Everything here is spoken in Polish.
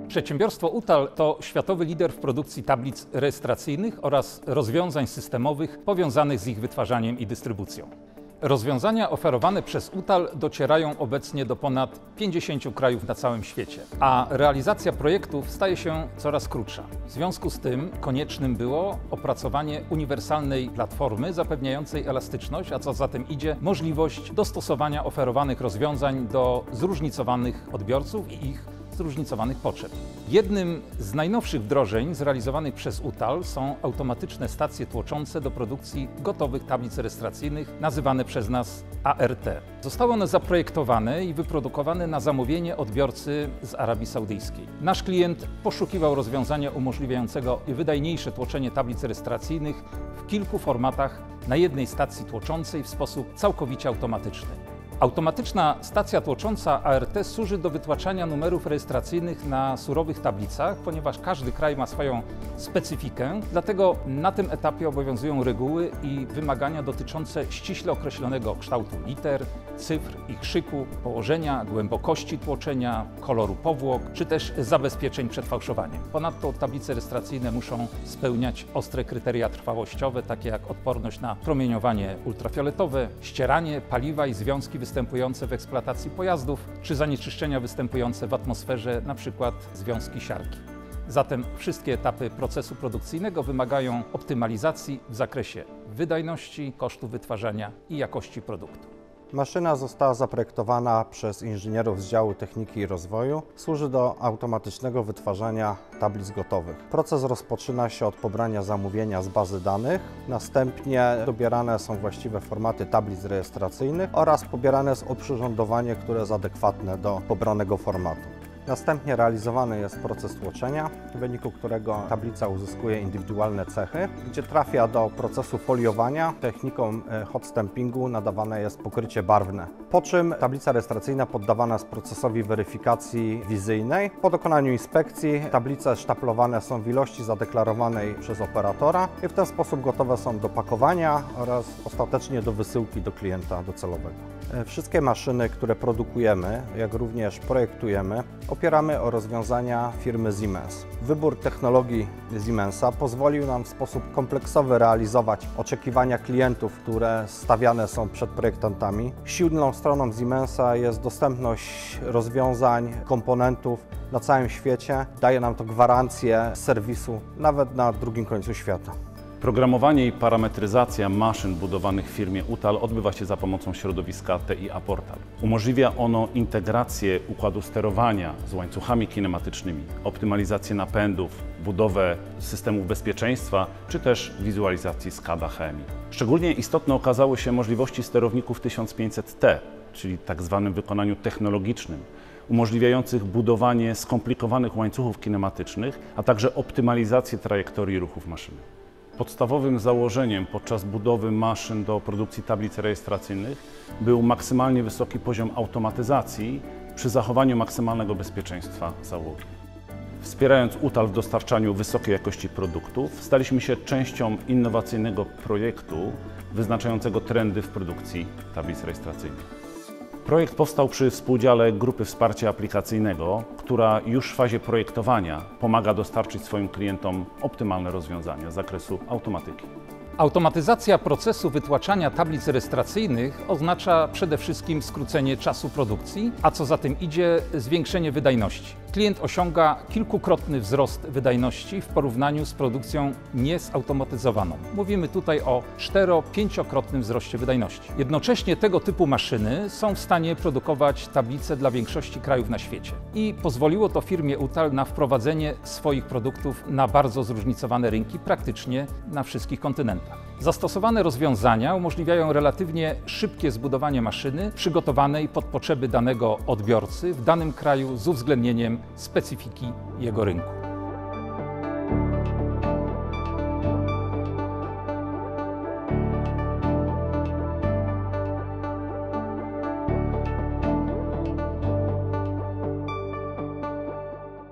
Przedsiębiorstwo UTAL to światowy lider w produkcji tablic rejestracyjnych oraz rozwiązań systemowych powiązanych z ich wytwarzaniem i dystrybucją. Rozwiązania oferowane przez UTAL docierają obecnie do ponad 50 krajów na całym świecie, a realizacja projektów staje się coraz krótsza. W związku z tym koniecznym było opracowanie uniwersalnej platformy zapewniającej elastyczność, a co za tym idzie, możliwość dostosowania oferowanych rozwiązań do zróżnicowanych odbiorców i ich zróżnicowanych potrzeb. Jednym z najnowszych wdrożeń zrealizowanych przez UTAL są automatyczne stacje tłoczące do produkcji gotowych tablic rejestracyjnych, nazywane przez nas ART. Zostały one zaprojektowane i wyprodukowane na zamówienie odbiorcy z Arabii Saudyjskiej. Nasz klient poszukiwał rozwiązania umożliwiającego wydajniejsze tłoczenie tablic rejestracyjnych w kilku formatach na jednej stacji tłoczącej w sposób całkowicie automatyczny. Automatyczna stacja tłocząca ART służy do wytłaczania numerów rejestracyjnych na surowych tablicach, ponieważ każdy kraj ma swoją specyfikę, dlatego na tym etapie obowiązują reguły i wymagania dotyczące ściśle określonego kształtu liter, cyfr, ich szyku, położenia, głębokości tłoczenia, koloru powłok, czy też zabezpieczeń przed fałszowaniem. Ponadto tablice rejestracyjne muszą spełniać ostre kryteria trwałościowe, takie jak odporność na promieniowanie ultrafioletowe, ścieranie, paliwa i związki występujące w eksploatacji pojazdów, czy zanieczyszczenia występujące w atmosferze, np. związki siarki. Zatem wszystkie etapy procesu produkcyjnego wymagają optymalizacji w zakresie wydajności, kosztu wytwarzania i jakości produktu. Maszyna została zaprojektowana przez inżynierów z działu techniki i rozwoju. Służy do automatycznego wytwarzania tablic gotowych. Proces rozpoczyna się od pobrania zamówienia z bazy danych. Następnie dobierane są właściwe formaty tablic rejestracyjnych oraz pobierane jest oprzyrządowanie, które jest adekwatne do pobranego formatu. Następnie realizowany jest proces tłoczenia, w wyniku którego tablica uzyskuje indywidualne cechy, gdzie trafia do procesu foliowania. Techniką hot stampingu nadawane jest pokrycie barwne, po czym tablica rejestracyjna poddawana jest procesowi weryfikacji wizyjnej. Po dokonaniu inspekcji tablice sztaplowane są w ilości zadeklarowanej przez operatora i w ten sposób gotowe są do pakowania oraz ostatecznie do wysyłki do klienta docelowego. Wszystkie maszyny, które produkujemy, jak również projektujemy, opieramy o rozwiązania firmy Siemens. Wybór technologii Siemensa pozwolił nam w sposób kompleksowy realizować oczekiwania klientów, które stawiane są przed projektantami. Silną stroną Siemensa jest dostępność rozwiązań, komponentów na całym świecie. Daje nam to gwarancję serwisu nawet na drugim końcu świata. Programowanie i parametryzacja maszyn budowanych w firmie UTAL odbywa się za pomocą środowiska TIA Portal. Umożliwia ono integrację układu sterowania z łańcuchami kinematycznymi, optymalizację napędów, budowę systemów bezpieczeństwa czy też wizualizacji SCADA HMI. Szczególnie istotne okazały się możliwości sterowników 1500T, czyli tak zwanym wykonaniu technologicznym, umożliwiających budowanie skomplikowanych łańcuchów kinematycznych, a także optymalizację trajektorii ruchów maszyny. Podstawowym założeniem podczas budowy maszyn do produkcji tablic rejestracyjnych był maksymalnie wysoki poziom automatyzacji przy zachowaniu maksymalnego bezpieczeństwa załogi. Wspierając UTAL w dostarczaniu wysokiej jakości produktów, staliśmy się częścią innowacyjnego projektu wyznaczającego trendy w produkcji tablic rejestracyjnych. Projekt powstał przy współudziale Grupy Wsparcia Aplikacyjnego, która już w fazie projektowania pomaga dostarczyć swoim klientom optymalne rozwiązania z zakresu automatyki. Automatyzacja procesu wytłaczania tablic rejestracyjnych oznacza przede wszystkim skrócenie czasu produkcji, a co za tym idzie zwiększenie wydajności. Klient osiąga kilkukrotny wzrost wydajności w porównaniu z produkcją niezautomatyzowaną. Mówimy tutaj o 4–5-krotnym wzroście wydajności. Jednocześnie tego typu maszyny są w stanie produkować tablice dla większości krajów na świecie. I pozwoliło to firmie UTAL na wprowadzenie swoich produktów na bardzo zróżnicowane rynki praktycznie na wszystkich kontynentach. Zastosowane rozwiązania umożliwiają relatywnie szybkie zbudowanie maszyny przygotowanej pod potrzeby danego odbiorcy w danym kraju z uwzględnieniem specyfiki jego rynku.